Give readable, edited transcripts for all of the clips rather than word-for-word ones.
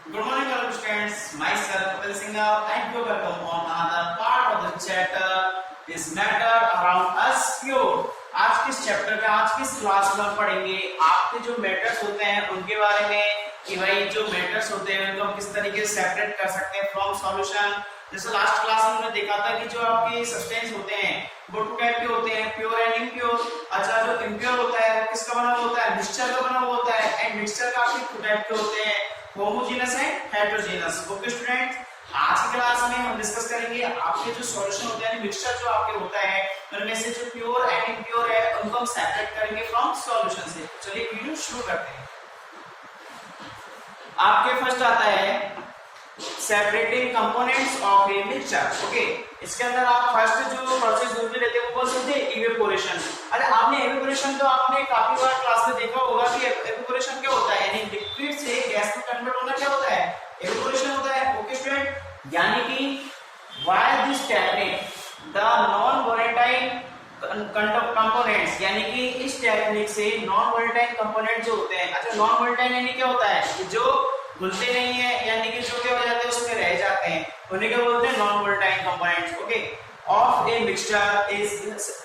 Good morning, fellow students. Myself, Kapil Singh, and you welcome on another part of the chapter. This matter around us pure. आज किस chapter में आज किस class में हम पढ़ेंगे आपके जो मैटर्स होते हैं उनके बारे में कि भाई जो मैटर्स होते हैं उनको हम किस तरीके से सेपरेट कर सकते हैं फ्रॉम सॉल्यूशन। जैसे लास्ट क्लास में हमने देखा था कि जो आपके सब्सटेंस होते हैं वो टू टाइप के होते हैं, प्योर एंड इम्प्योर। अच्छा, जो इम्प्योर होता है किसका बना हुआ होता है? मिक्सचर का बना हुआ होता है। एंड मिक्सचर काफी टू टाइप के होते हैं, homogeneous and heterogeneous. Okay student, आज की क्लास में हम डिस्कस करेंगे आपके जो सॉल्यूशन होते हैं, मिक्सचर जो आपके होता है उनमें से जो प्योर एंड इम्प्योर है उनको हम सेपरेट करेंगे फ्रॉम सॉल्यूशन से। चलिए वीडियो शुरू करते हैं। आपके फर्स्ट आता है separating components of a mixture. Okay, इसके अंदर आप फर्स्ट जो प्रोसेस यूज लेते हैं वो कौन सी होती है? इवेपोरेशन। अरे आपने इवेपोरेशन तो आपने काफी बार क्लास में देखा होगा कि इवेपोरेशन क्या होता है, यानी लिक्विड से गैस में कन्वर्ट होना क्या होता है? इवेपोरेशन होता है। ओके स्टूडेंट, यानी कि while this technique the non volatile components, यानी कि इस टेक्निक से नॉन वोलेटाइल कंपोनेंट जो होते हैं, अच्छा नॉन वोलेटाइल यानी क्या होता है? कि जो घुलते नहीं है, यानी कि जो क्या हो जाते हैं उसमें रह जाते हैं, उन्हें क्या बोलते हैं? Non volatile components. Okay, of a mixture is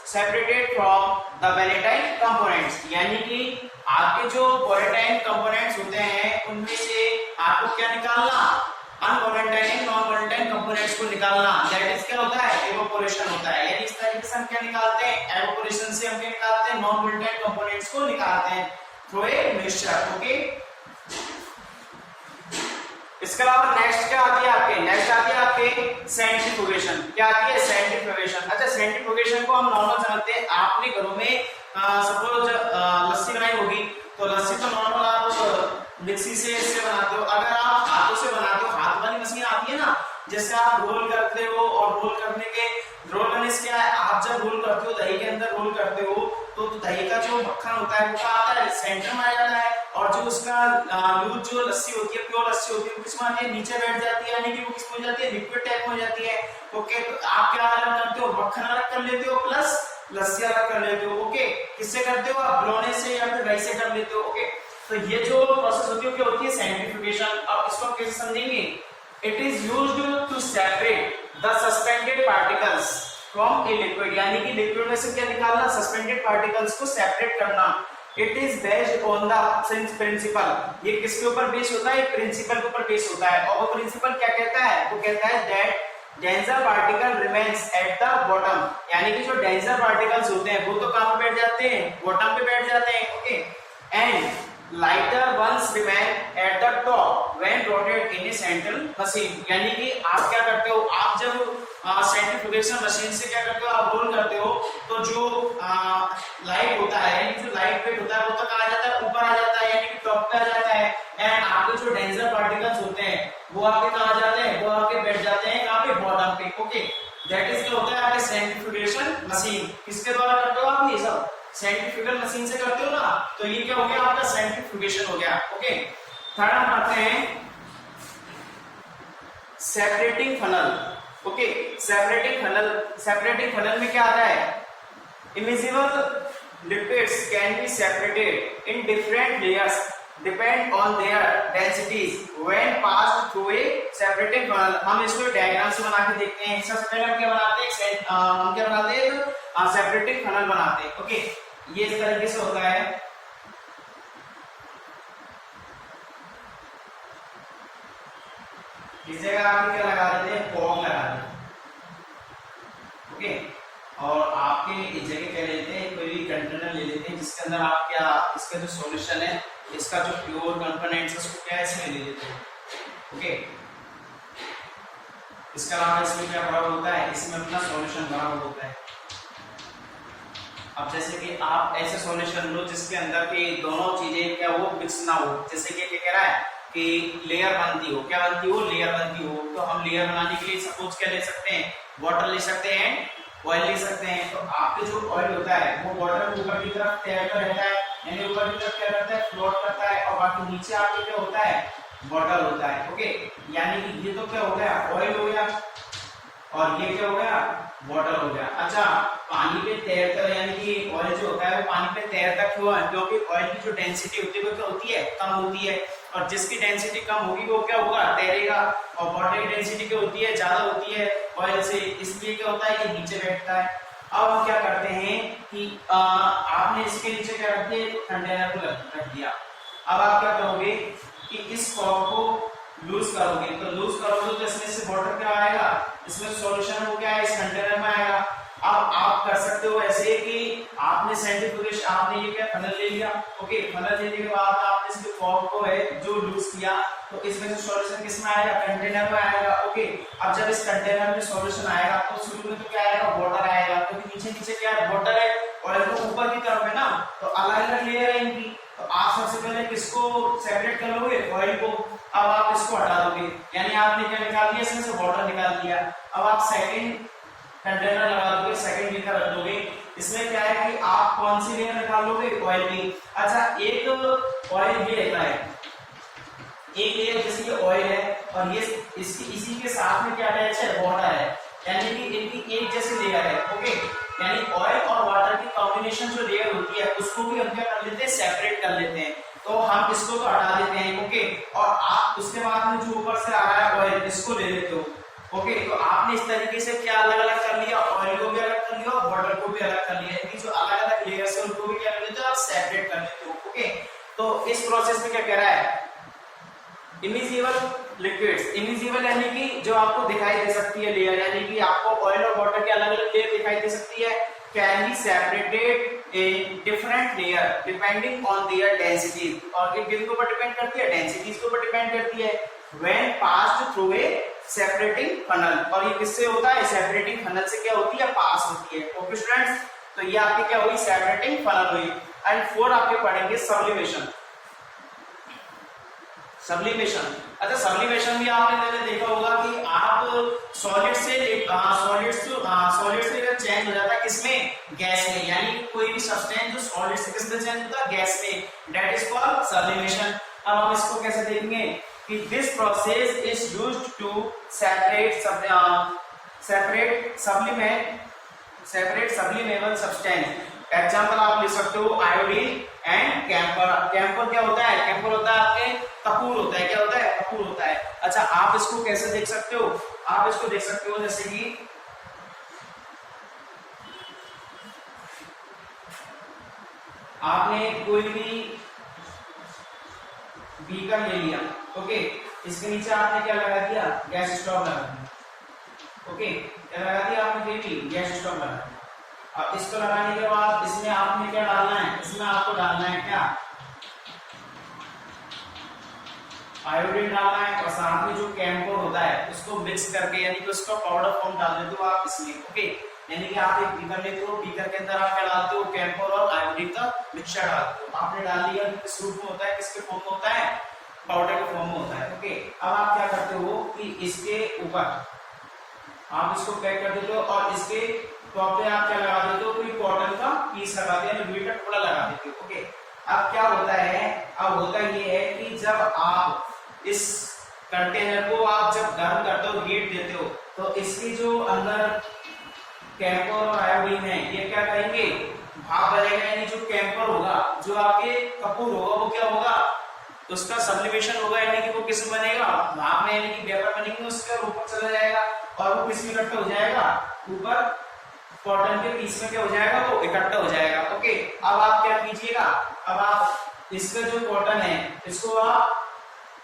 separated from the volatile components, यानी कि आपके जो वोलेटाइल कंपोनेंट्स होते हैं उनमें से आपको क्या निकालना? अनवोलेटाइल एंड नॉन वोलेटाइल कंपोनेंट्स को निकालना। दैट इज क्या होता है? इवेपोरेशन होता है। यानी इस तरीके से हम क्या निकालते हैं? इवेपोरेशन से हम क्या निकालते हैं? नॉन वोलेटाइल कंपोनेंट्स को निकालते हैं थ्रू ए मिक्सचर। ओके, इसके अलावा नेक्स्ट क्या आती है आपके? नेक्स्ट आती है आपके सेंट्रीफ्यूगेशन। क्या आती है? सेंट्रीफ्यूगेशन। अच्छा, सेंट्रीफ्यूगेशन को हम नॉर्मल जानते हैं। आपने घरों में सपोज लस्सी बनाई होगी तो लस्सी तो नॉर्मल आप मिक्सी से इससे बनाते हो। अगर आप हाथों से बनाते हो, हाथ वाली मशीन आती है ना, जैसे आप रोल करते हो, और रोल करने के रोल करने से क्या है, आप जब रोल करते हो दही के अंदर रोल करते हो तो दही का जो मक्खन होता है वो आता है सेंटर में आ जाता है, और जो उसका लूज जो लस्सी होती है, प्योर लस्सी होती है, वो किसमें आती है? नीचे बैठ जाती है, यानी कि वो किसमें हो जाती है? लिक्विड टाइप में हो जाती है। ओके, तो आप क्या अलग करते हो? मक्खन अलग कर लेते हो प्लस लस्सी अलग कर लेते हो। ओके, किससे करते हो आप? ब्लोने से या फिर दही से कर लेते हो। ओके, तो ये जो प्रोसेस होती है क्या होती है? सेंट्रीफ्यूगेशन। अब इसको कैसे समझेंगे? It is used to separate the suspended particles from a liquid, यानी कि लिक्विड में से क्या निकालना? सस्पेंडेड पार्टिकल्स को सेपरेट करना। It is based on the principle. ये किसके ऊपर बेस होता है? प्रिंसिपल के ऊपर बेस होता है। और वो प्रिंसिपल क्या कहता है? वो कहता है that denser particle remains at the bottom, यानी कि जो डेंसर पार्टिकल्स होते हैं वो तो कहां पे बैठ जाते हैं? बॉटम पे बैठ जाते हैं। Okay, and lighter ones remain at the top when rotated in a central machine, यानी कि आप क्या करते हो? आप जब सेंट्रीफ्यूगेशन मशीन से क्या करते हो? आप रोल करते हो तो जो लाइट होता है, यानी जो लाइट वेट होता है वो तो कहां आ जाता है? ऊपर आ जाता है, यानी कि टॉप पे आ जाता है। एंड आपके जो डेंसर पार्टिकल्स होते हैं वो आपके कहां आ जाते हैं? वो आपके बैठ जाते हैं कहां पे? बॉटम पे। ओके, दैट इज क्या होता है आपके सेंट्रीफ्यूगेशन मशीन। किसके द्वारा करते हो आप ये सब? सेंट्रीफ्यूगल मशीन से करते हो ना, तो ये क्या हो गया? आपका सेंट्रीफ्यूगेशन हो गया। ओके, थर्ड हम पढ़ते हैं separating funnel. Okay, separating funnel में क्या आता है? Immiscible liquids can be separated in different layers depend on their densities when passed through a separating funnel. हम इसको डायग्राम से बना के देखते हैं। सबसे पहले हम क्या बनाते हैं? हम क्या बनाते हैं? सेपरेटिंग फनल बनाते हैं। ओके, ये इस तरीके से होता है। इस जगह आप क्या लगा देते हैं? कॉर्क लगा देते हैं। ओके, और आपके इस जगह क्या लेते हैं? कोई भी कंटेनर ले लेते हैं जिसके अंदर आप क्या इसका जो सॉल्यूशन है, इसका जो प्योर कंपोनेंट्स है उसको क्या इसमें ले लेते हैं। ओके, इसके अलावा इसमें क्या भरा होता है? इसमें अपना सॉल्यूशन भरा हुआ होता है। अब जैसे कि आप ऐसे सॉल्यूशन लो जिसके अंदर के दोनों चीजें क्या वो मिक्स ना हो, जैसे कि क्या कह रहा है कि लेयर बनती हो, क्या बनती हो? लेयर बनती हो। तो हम लेयर बनाने के लिए सपोज क्या ले सकते हैं? वाटर ले सकते हैं, ऑयल ले सकते हैं। तो आपके जो ऑयल होता है वो वाटर के ऊपर की तरफ तैरता रहता है, यानी ऊपर की तरफ क्या करता है? फ्लोट करता है, और बाकी नीचे आके क्या होता है? वाटर होता है। ओके, यानी कि ये तो क्या हो गया? ऑयल हो गया, और ये क्या हो गया? वाटर हो गया। अच्छा, पानी पे तैरता है, यानी कि ऑयल जो होता है वो पानी पे तैरता क्यों है? क्योंकि ऑयल की जो डेंसिटी होती है वो क्या होती है? कम होती है। और जिसकी डेंसिटी कम होगी वो क्या होगा, तैरेगा। और वाटर की डेंसिटी क्या होती है, ज्यादा होती है ऑयल से, इसलिए क्या होता है, ये नीचे बैठता है। अब हम क्या करते हैं कि आपने इसके नीचे क्या रख दिया, कंटेनर को रख दिया। अब आप क्या करोगे कि इस कॉर्क को लूज करोगे, तो लूज करोगे तो इसमें से वाटर क्या आएगा, इसमें सॉल्यूशन हो क्या है, इस कंटेनर में आएगा। अब आप कर सकते हो ऐसे कि आपने सेंट्रीफ्यूगेशन, आपने ये क्या फनल ले लिया, ओके, फनल लेने के बाद आपने इसके कॉर्क को है जो लूज किया, तो इसमें से सॉल्यूशन किसमें आएगा, कंटेनर में आएगा, ओके। अब जब इस कंटेनर में सॉल्यूशन आएगा तो शुरू में तो क्या आएगा, वाटर आएगा, क्योंकि नीचे नीचे क्या है, वाटर है, ऑयल तो ऊपर की तरफ है ना, तो अलग अलग लेयर है इनकी। तो आप सबसे पहले किसको सेपरेट कर लोगे, ऑयल को। अब आप इसको हटा दोगे, यानी आपने क्या निकाल दिया, इसमें से वाटर निकाल दिया। अब आप सेकंड कंटेनर लगा दोगे, सेकंड लेकर रख दोगे। इसमें क्या है कि आप कौन सी लेयर निकाल लोगे, ऑयल की। अच्छा, एक ऑयल ये रहता है, एक लेयर जैसे ये ऑयल है और ये इसकी इसी के साथ में क्या अटैच है, वाटर है, यानी कि इनकी एक जैसी लेयर है, ओके। यानी ऑयल और वाटर की कॉम्बिनेशन जो लेयर होती है उसको भी हम क्या कर लेते हैं, सेपरेट कर लेते हैं। तो हम इसको तो हटा देते हैं, ओके। और आप उसके बाद में जो ऊपर से आ रहा है ऑयल, इसको ले लेते हो, ओके। तो आपने इस तरीके से क्या अलग अलग कर लिया, ऑयल को भी अलग कर लिया और वाटर को भी अलग कर लिया, यानी जो अलग अलग लेयर्स है उनको भी क्या कर लेते हो, आप सेपरेट कर लेते हो, ओके। तो इस प्रोसेस में क्या कह रहा है, इमिजिबल लिक्विड्स, इमिजिबल यानी कि जो आपको दिखाई दे सकती है लेयर, यानी कि आपको ऑयल और वाटर के अलग अलग लेयर दिखाई दे सकती है, can be separated in different layer depending on their density. और ये किसके ऊपर डिपेंड करती है, डेंसिटीज के ऊपर डिपेंड करती है। When passed through a separating funnel, और ये किससे होता है, सेपरेटिंग फनल से क्या होती है, पास होती है, ओके स्टूडेंट्स। तो ये आपकी क्या हुई, सेपरेटिंग फनल हुई। एंड 4 आपके पढ़ेंगे सब्लिमेशन। सब्लिमेशन, अच्छा सब्लिमेशन भी आपने देखा होगा कि आप सॉलिड से चेंज हो जाता है किसमें, गैस में, यानी कोई भी सब्सटेंस जो सॉलिड से किसमें चेंज होता है, गैस में, दैट इज कॉल्ड सब्लिमेशन। अब हम इसको कैसे देखेंगे कि this process is used to separate sublimable substance. Example आप ले सकते हो आयोडीन एंड कैम्फर। कैम्फर क्या होता है, कैम्फर होता है आपके कपूर होता है, क्या होता है, कपूर होता है। अच्छा, आप इसको कैसे देख सकते हो, आप इसको देख सकते हो जैसे कि आपने कोई भी बीकर ले लिया, ओके, इसके नीचे आपने क्या लगा दिया, गैस स्टोव लगा दिया, ओके, क्या लगा दिया आपने, कोई भी गैस स्टोव लगा दिया। अब इसको लगाने के बाद इसमें आपने क्या डालना है, इसमें आपको डालना है क्या, आयोडीन डालना है, और साथ में जो कैम्फर होता है उसको मिक्स करके, यानी कि उसका पाउडर फॉर्म डाल देते हो आप इसमें, ओके। यानी कि आप एक बीकर लेते हो, बीकर के अंदर आप क्या डालते हो, कैम्फर और आयोडीन का मिक्सचर डालते हो। आपने डाल दिया, किस रूप में होता है, किसके फॉर्म में होता है, पाउडर के फॉर्म में होता है, ओके। अब आप क्या करते हो कि इसके ऊपर आप इसको पैक कर देते हो और इसके टॉप पे आप क्या लगा देते हो, कोई कॉटन का पीस लगा देते हो, मीटर थोड़ा लगा देते हो, ओके। अब क्या होता है, अब होता ये है कि जब आप इस कंटेनर को आप जब गर्म करते हो, हीट देते हो, तो इसकी जो अंदर कैम्फर और आयोडीन है ये क्या करेंगे, भाप बनेगा, यानी जो कैम्फर होगा, जो आपके कपूर होगा, वो क्या होगा, उसका सब्लिमेशन होगा, यानी कि वो किस में बनेगा, भाप में, यानी कि वेपर बनेगी, उसके ऊपर चला जाएगा और वो किस में इकट्ठा हो जाएगा, ऊपर कॉटन के पीस में क्या हो जाएगा, वो इकट्ठा हो जाएगा, ओके। अब आप क्या कीजिएगा, अब आप इसका जो कॉटन है इसको आप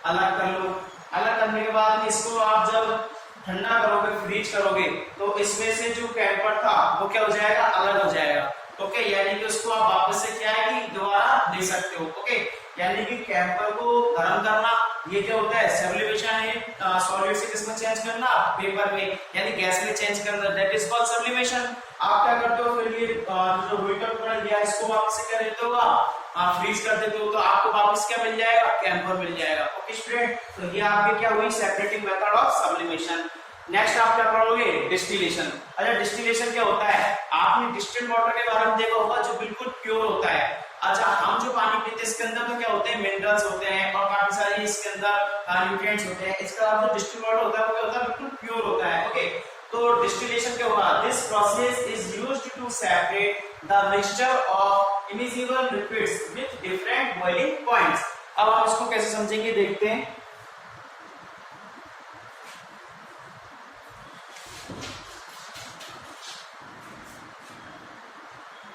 अलग कर लो। अलग करने के बाद इसको आप जब ठंडा करोगे, फ्रीज करोगे, तो इसमें से जो कैम्फर था वो क्या हो जाएगा, अलग हो जाएगा, ओके। यानी कि उसको आप वापस से क्या है कि दोबारा दे सकते हो, ओके। यानी कि कैम्फर को गर्म करना, ये क्या होता है, सब्लिमेशन है, सॉलिड से किसमें चेंज करना, पेपर में, यानी गैस में चेंज करना, दैट इज कॉल्ड सब्लिमेशन। आप क्या करते हो, फिर ये जो हीटर बना लिया इसको वापस से क्या देते हो, आप फ्रीज कर देते हो, तो आपको वापस क्या मिल जाएगा, कैम्फर मिल जाएगा, ओके स्टूडेंट। तो ये आपके क्या हुई, separating method of sublimation. Next आप क्या पढ़ोगे, डिस्टिलेशन। अच्छा, डिस्टिलेशन क्या होता है, आपने डिस्टिल्ड वाटर के बारे में देखा होगा, जो बिल्कुल प्योर होता है। अच्छा, हम जो पानी पीते हैं इसके अंदर तो क्या होते हैं, मिनरल्स होते हैं और काफी सारे इसके अंदर न्यूट्रिएंट्स होते हैं। इसका जो डिस्टिल्ड वाटर होता है वो क्या होता है, बिल्कुल प्योर होता है, ओके। तो डिस्टिलेशन क्या होगा, this process is used to separate the mixture of immiscible liquids with different boiling points. अब आप इसको कैसे समझेंगे देखते हैं।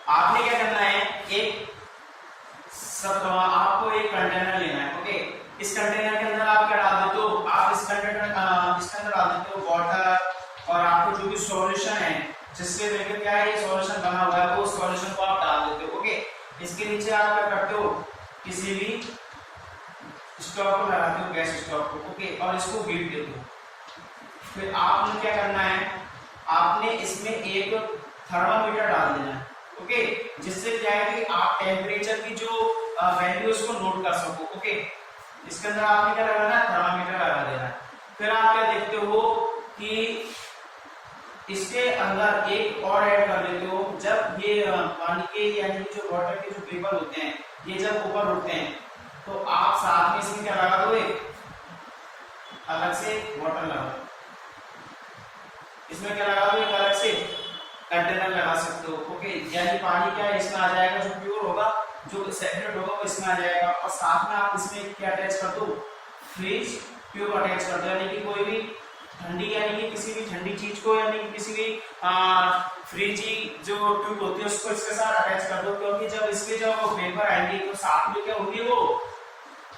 आपने क्या करना है, आपको एक कंटेनर लेना है। ओके, इस कंटेनर के अंदर आप क्या डाल देते हो, आप इसके अंदर डाल देते हो वाटर, और आपको जो भी सॉल्यूशन है जिससे लेकर क्या है ये सॉल्यूशन बना हुआ है वो सॉल्यूशन को आप डाल देते हो। ओके, इसके नीचे आप क्या करते हो, किसी भी स्टॉक को लगाते हो, गैस स्टॉक को। ओके, और इसको हीट देते हो। फिर आपने क्या करना है, आपने इसमें एक थर्मामीटर डाल देना है। ओके, जिससे क्या है कि आप टेम्परेचर की जो वैल्यू उसको नोट कर सको। ओके, इसके अंदर आपने क्या लगाना है, थर्मामीटर लगा देना है। फिर आप क्या देखते हो कि इसके अंदर एक और ऐड कर देते हो, जब ये पानी के यानी जो वाटर के जो वेपर होते हैं ये जब ऊपर उठते हैं तो आप साथ में इसमें क्या लगा दो, अलग से वाटर लगा, इसमें क्या लगा दो, एक अलग से कंटेनर लगा सकते हो। ओके, यानी पानी क्या है इसमें आ जाएगा, जो प्योर होगा जो सेपरेट होगा वो इसमें आ जाएगा, और साथ में आप इसमें क्या अटैच कर दो, फ्रिज ट्यूब अटैच कर दो, यानी कि कोई भी ठंडी यानी कि किसी भी ठंडी चीज को यानी कि किसी भी फ्रिजी जो ट्यूब होती है उसको इसके साथ अटैच कर दो, क्योंकि जब इसके जब वेपर आएंगे तो साथ में क्या होंगे, वो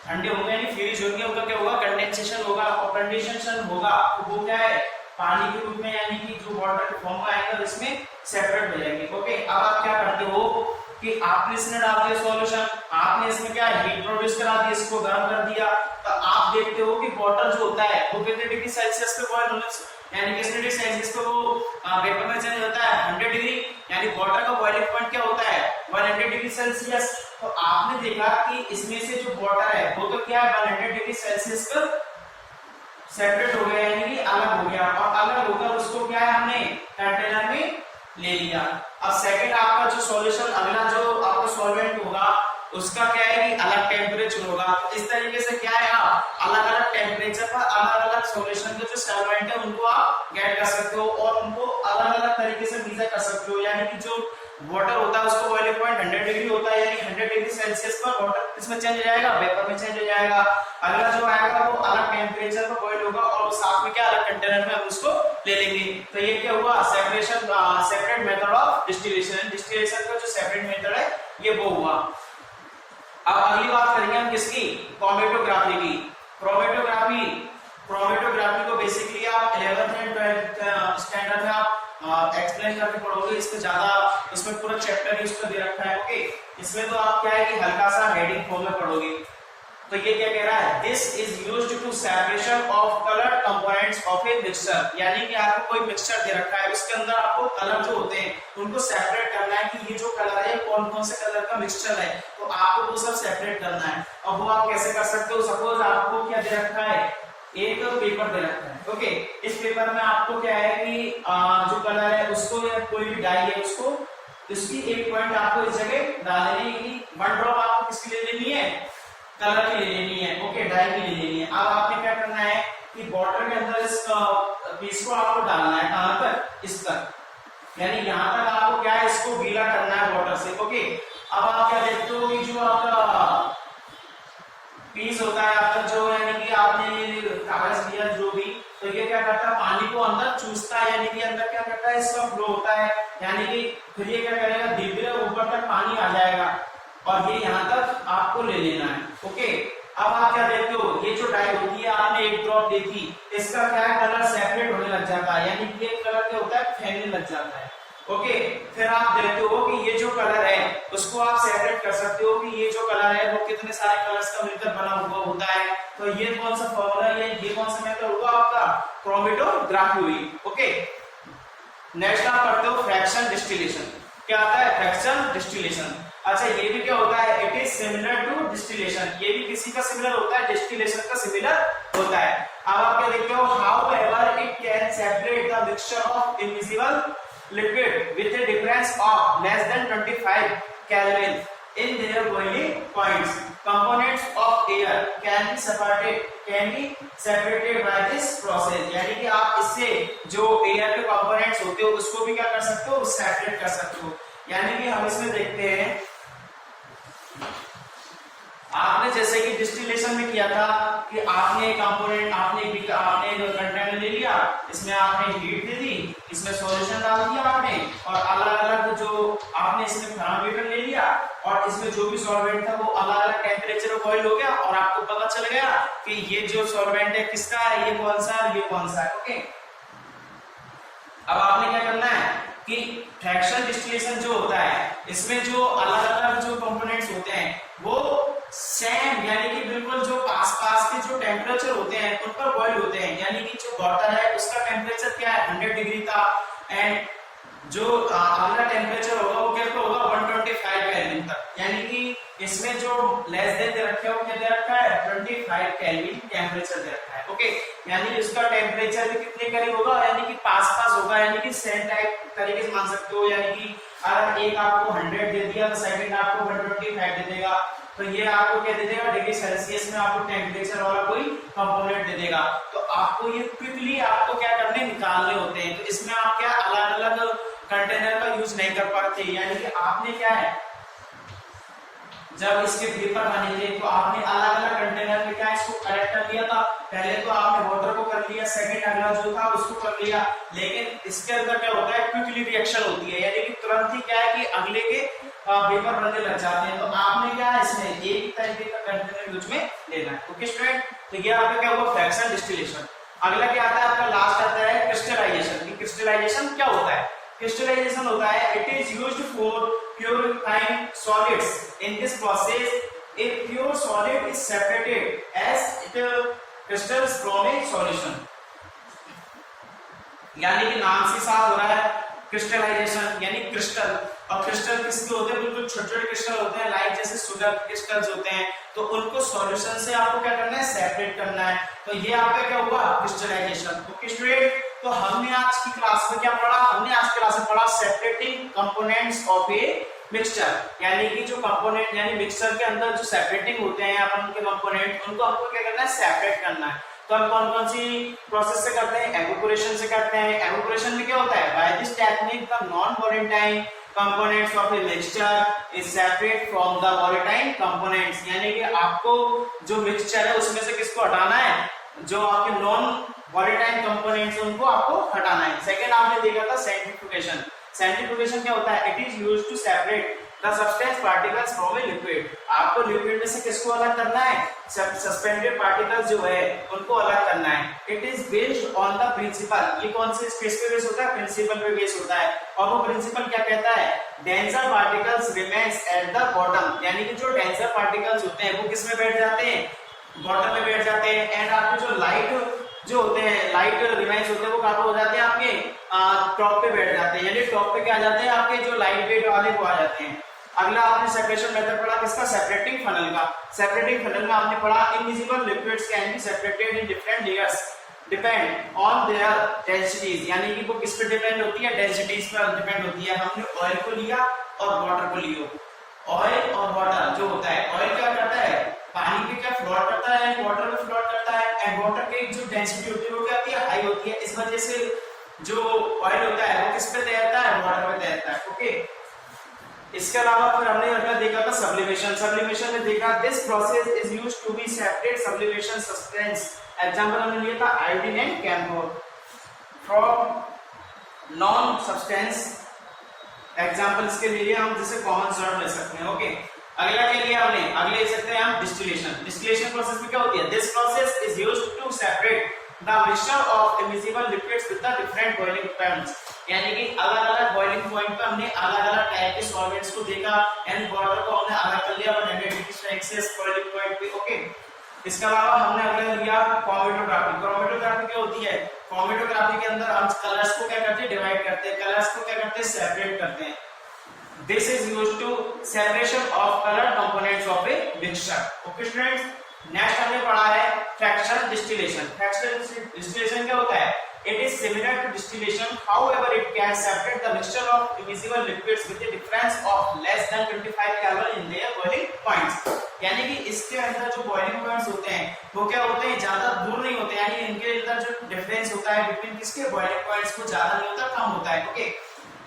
ठंडे होंगे यानी फ्रीज होंगे, उनका क्या होगा, कंडेंसेशन होगा, और कंडेंसेशन होगा तो वो क्या है पानी के रूप में यानी कि जो वाटर फॉर्म में आएगा इसमें सेपरेट हो जाएंगे। ओके, अब आप क्या करते हो कि आपने इसमें डाल दिया सॉल्यूशन, आपने इसमें क्या हीट प्रोड्यूस करा दी, इसको गर्म कर दिया, तो आप देखते हो कि वाटर जो होता है वो कितने डिग्री सेल्सियस पे बॉयल होने, यानी कितने डिग्री सेल्सियस पे वो वेपर में चेंज होता है, 100 डिग्री, यानी वाटर का बॉइलिंग पॉइंट क्या होता है 100 डिग्री सेल्सियस। तो आपने देखा कि इसमें से जो वाटर है वो तो क्या है 100 डिग्री सेल्सियस पर सेपरेट हो गया, यानी कि अलग हो गया, और अलग होकर उसको क्या है हमने कंटेनर में ले लिया। अब सेकंड आपका जो सॉल्यूशन, अगला जो आपका सॉल्वेंट होगा उसका क्या है कि अलग टेम्परेचर होगा। तो इस तरीके से क्या है आप अलग अलग टेम्परेचर पर अलग अलग सॉल्यूशन के जो सॉल्वेंट है उनको आप गेट कर सकते हो, और उनको अलग अलग तरीके से मेजर कर सकते हो, यानी कि जो वाटर होता है उसको बॉइलिंग पॉइंट 100 डिग्री होता है, यानी 100 डिग्री सेल्सियस पर वाटर इसमें चेंज हो जाएगा, वेपर में चेंज हो जाएगा। अगला जो आएगा वो अलग टेम्परेचर पर बॉइल होगा, और वो साथ में क्या अलग कंटेनर में हम उसको ले लेंगे। तो ये क्या हुआ, separation, separate method of distillation. Distillation का जो सेपरेट मेथड है ये वो हुआ। अब अगली बात करेंगे हम किसकी, क्रोमेटोग्राफी की। क्रोमेटोग्राफी को बेसिकली आप 11th एंड 12th स्टैंडर्ड में आप एक्सप्लेन करके पढ़ोगे, इसमें ज्यादा इसमें पूरा चैप्टर ही उसका दे रखा है। ओके, इसमें तो आप क्या है कि हल्का सा हेडिंग फॉर्म में पढ़ोगे। तो ये क्या कह रहा है, this is used to separation of colour components of a mixture, यानी कि आपको कोई मिक्सचर दे रखा है उसके अंदर आपको कलर जो होते हैं उनको सेपरेट करना है कि ये जो कलर है कौन कौन से कलर का मिक्सचर है, तो आपको वो सब सेपरेट करना है। अब वो आप कैसे कर सकते हो, सपोज आपको क्या दे रखा है, एक पेपर दे रखा है। ओके, इस पेपर में आपको क्या है कि जो कलर है उसको या कोई भी डाई है उसको उसकी एक पॉइंट आपको इस जगह डाल देनी है, 1 ड्रॉप आपको किसकी ले लेनी है, कलर की ले लेनी है। ओके, डाई की ले लेनी है। अब आपने क्या करना है कि बॉटल के अंदर इस पीस को आपको डालना है, कहां तक, इस तक, यानी यहां तक आपको क्या है इसको गीला करना है वाटर से। ओके, अब आप क्या देखते हो कि जो आपका पीस होता है आपका जो यानी कि आपने कागज लिया जो भी, तो ये क्या करता है पानी को अंदर चूसता है, यानी कि अंदर क्या करता है इसका फ्लो होता है, यानी कि फिर ये क्या करेगा धीरे धीरे ऊपर तक पानी आ जाएगा, और ये यहाँ तक आपको ले लेना है। ओके, अब आप क्या देखते हो, ये जो डाई होती है आपने एक ड्रॉप देखी, इसका क्या है कलर सेपरेट होने लग जाता है, यानी कि एक कलर क्या होता है फैलने लग जाता है। ओके, फिर आप देखते हो कि ये जो कलर है उसको आप सेपरेट कर सकते हो कि ये जो कलर है वो कितने सारे कलर्स का मिलकर बना हुआ होता है। तो ये कौन सा फॉर्मूला है, ये कौन सा मेथड हुआ आपका, क्रोमेटोग्राफी हुई। ओके, नेक्स्ट आप पढ़ते हो फ्रैक्शन डिस्टिलेशन। क्या आता है, फ्रैक्शन डिस्टिलेशन। अच्छा, ये भी क्या होता है, it is similar to distillation, ये भी किसी का सिमिलर होता है, डिस्टिलेशन का सिमिलर होता है। अब आप क्या देखते हो, how ever it can separate the mixture of invisible liquid with a difference of less than 25 Kelvin in their boiling points. Components of air can be separated by this process. यानी कि आप इससे जो एयर के components होते हो उसको भी क्या कर सकते हो, सेपरेट कर सकते हो। यानी कि हम इसमें देखते हैं आपने जैसे कि डिस्टिलेशन में किया था कि आपने कंपोनेंट आपने कंटेनर ले लिया, इसमें आपने हीट दे दी, इसमें सॉल्यूशन डाल दिया आपने, और अलग अलग जो आपने इसमें थर्मामीटर ले लिया और इसमें जो भी सॉल्वेंट था वो अलग अलग टेम्परेचर पर बॉईल हो गया और आपको पता चल गया कि ये जो सॉल्वेंट है किसका है, ये कौन सा है, ये कौन सा है। ओके, अब आपने क्या करना है कि फ्रैक्शनल डिस्टिलेशन जो होता है इसमें जो अलग अलग जो कंपोनेंट्स होते हैं वो सेम यानी कि बिल्कुल जो पास पास के जो टेम्परेचर होते हैं उन पर बॉईल होते हैं, यानी कि जो वाटर है उसका टेम्परेचर क्या है 100 डिग्री था एंड जो अगला टेम्परेचर होगा वो क्या होगा 125 केल्विन तक, यानी कि इसमें जो लेस देन दे रखा है वो क्या दे रखा है 25 केल्विन टेम्परेचर दे रखा है। ओके, यानी इसका टेम्परेचर भी कितने करीब होगा, यानी कि पास पास होगा, यानी कि सेम टाइप तरीके से मान सकते हो, यानी कि अगर एक आपको 100 दे दिया तो सेकंड आपको 125 दे देगा, तो ये आपको क्या दे देगा डिग्री सेल्सियस में आपको टेम्परेचर वाला कोई कंपोनेंट दे देगा। तो आपको ये क्विकली आपको क्या करने निकालने होते हैं, तो इसमें आप क्या अलग अलग कंटेनर का यूज नहीं कर पाते, यानी कि आपने क्या है जब इसके पेपर बने थे तो आपने अलग अलग कंटेनर में क्या इसको कलेक्ट कर लिया था, पहले तो आपने वाटर को कर लिया, सेकंड अगला जो था उसको कर लिया, लेकिन इसके अंदर क्या होता है क्विकली रिएक्शन होती है, यानी कि तुरंत ही क्या है कि अगले के पेपर बनने लग जाते हैं, तो आपने क्या है इसमें एक तरीके का कंटेनर यूज में लेना है। ओके स्टूडेंट, तो ये आपका क्या होगा फ्रैक्शनल डिस्टिलेशन। अगला क्या आता है आपका लास्ट आता है क्रिस्टलाइजेशन। क्रिस्टलाइजेशन क्या होता है, क्रिस्टलाइजेशन होता है it is used for purifying solids. In this process a pure solid is separated as it crystals from a solution, यानी कि नाम से साफ हो रहा है क्रिस्टलाइजेशन यानी क्रिस्टल, और क्रिस्टल किसके होते हैं बिल्कुल छोटे छोटे क्रिस्टल होते हैं, लाइक जैसे शुगर क्रिस्टल्स होते हैं, तो उनको सॉल्यूशन से आपको क्या करना है सेपरेट करना है, तो ये आपका क्या हुआ क्रिस्टलाइजेशन। ओके स्टूडेंट, तो हमने आज की क्लास में क्या पढ़ा, हमने आज की क्लास में पढ़ा separating components of a mixture, यानी कि जो कंपोनेंट यानी मिक्सचर के अंदर जो सेपरेटिंग होते हैं अपन उनके कंपोनेंट उनको आपको क्या करना है सेपरेट करना है। तो हम कौन कौन सी प्रोसेस से करते हैं, एवोपोरेशन से करते हैं। एवोपोरेशन में क्या होता है by this technique the non volatile components of a mixture is separate from the volatile components, यानी कि आपको जो मिक्सचर है उसमें से किसको हटाना है, जो आपके नॉन वोलेटाइल कंपोनेंट्स हैं उनको आपको हटाना है। सेकंड आपने देखा था सेंट्रीफ्यूगेशन। सेंट्रीफ्यूगेशन क्या होता है, it is used to separate the substance particles from a liquid. आपको लिक्विड में से किसको अलग करना है, सस्पेंडेड पार्टिकल्स जो है उनको अलग करना है। It is based on the principle, ये कौन से स्पेस पे बेस होता है, प्रिंसिपल पे बेस होता है, और वो प्रिंसिपल क्या कहता है denser particles remains at the bottom, यानी कि जो डेंसर पार्टिकल्स होते हैं वो किस में बैठ जाते हैं बॉटम में बैठ जाते हैं, एंड आपके जो लाइट जो होते हैं लाइट रिमेन्स होते हैं वो कहां पे हो जाते हैं आपके टॉप पे बैठ जाते हैं, यानी टॉप पे क्या आ जाते हैं आपके जो लाइट वेट वाले वो आ जाते हैं। अगला आपने सेपरेशन मेथड पढ़ा किसका, सेपरेटिंग फनल का। सेपरेटिंग फनल में आपने पढ़ा invisible liquids can be separated in different layers depend on their densities, यानी कि वो किस पे डिपेंड होती है डेंसिटीज पर डिपेंड होती है। हमने ऑयल को लिया और वाटर को लिया, ऑयल और वाटर जो होता है, ऑयल क्या करता है पानी पे क्या फ्लोट करता है, वाटर में फ्लोट करता है, एंड वाटर की जो डेंसिटी होती है वो क्या होती है हाई होती है, इस वजह से जो ऑयल होता है वो किस पे तैरता है वाटर पे तैरता है। ओके, इसके अलावा फिर हमने अगला देखा था सब्लिमेशन। सब्लिमेशन में देखा this process is used to be separate sublimation substance. Example हमने लिया था iodine and camphor from non substance. Example इसके लिए हम जैसे कॉमन सॉल्ट ले सकते हैं। ओके, अगला क्या लिया हमने, अगले ले सकते हैं हम डिस्टिलेशन। डिस्टिलेशन प्रोसेस में क्या होती है, this process is used to separate the mixture of immiscible liquids with the different boiling points, यानी कि अलग अलग बॉइलिंग पॉइंट पे हमने अलग अलग टाइप के सॉल्वेंट्स को देखा, यानी वाटर को हमने अलग कर लिया 100 डिग्री सेल्सियस बॉइलिंग पॉइंट पे। ओके, इसके अलावा हमने अगला लिया क्रोमेटोग्राफी। क्रोमेटोग्राफी क्या होती है, क्रोमेटोग्राफी के अंदर हम कलर्स को क्या करते हैं डिवाइड करते हैं, कलर्स को क्या करते हैं सेपरेट करते हैं। This is used to separation of color components of a mixture. Okay students, next हमने पढ़ा है fractional distillation. Fractional distillation क्या होता है, it is similar to distillation, however it can separate the mixture of immiscible liquids with a difference of less than 25 Kelvin in their boiling points. यानी कि इसके अंदर जो boiling points होते हैं वो क्या होते हैं ज्यादा दूर नहीं होते, यानी इनके अंदर जो डिफरेंस होता है बिटवीन किसके boiling points वो ज्यादा नहीं होता कम होता है। ओके,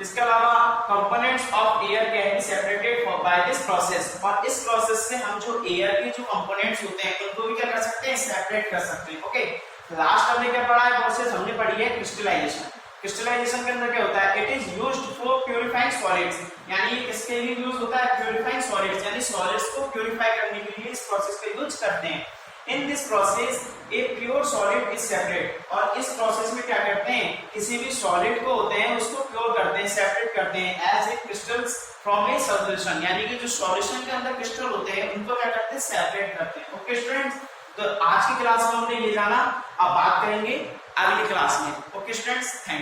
इसके अलावा components of air can be separated by this process, और इस प्रोसेस से हम जो एयर के जो कंपोनेंट्स होते हैं उनको भी क्या कर सकते हैं, सेपरेट कर सकते हैं। ओके, लास्ट हमने क्या पढ़ा है प्रोसेस, हमने पढ़ी है क्रिस्टलाइजेशन। क्रिस्टलाइजेशन के अंदर क्या होता है, it is used for purifying solids, यानी इसके लिए यूज होता है प्यूरिफाइंग सॉलिड्स, यानी सॉलिड्स को प्यूरिफाई करने के लिए इस प्रोसेस का यूज करते हैं। In this process a pure solid is separate, और इस प्रोसेस में क्या करते हैं, किसी भी सॉलिड को होते हैं उसको प्योर करते हैं, सेपरेट करते हैं as a crystals from a solution, यानी कि जो सॉल्यूशन के अंदर क्रिस्टल होते हैं उनको क्या करते हैं, सेपरेट करते हैं। ओके स्टूडेंट्स, तो आज की क्लास में हमने ये जाना, अब बात करेंगे अगली क्लास में। Okay students, thank you.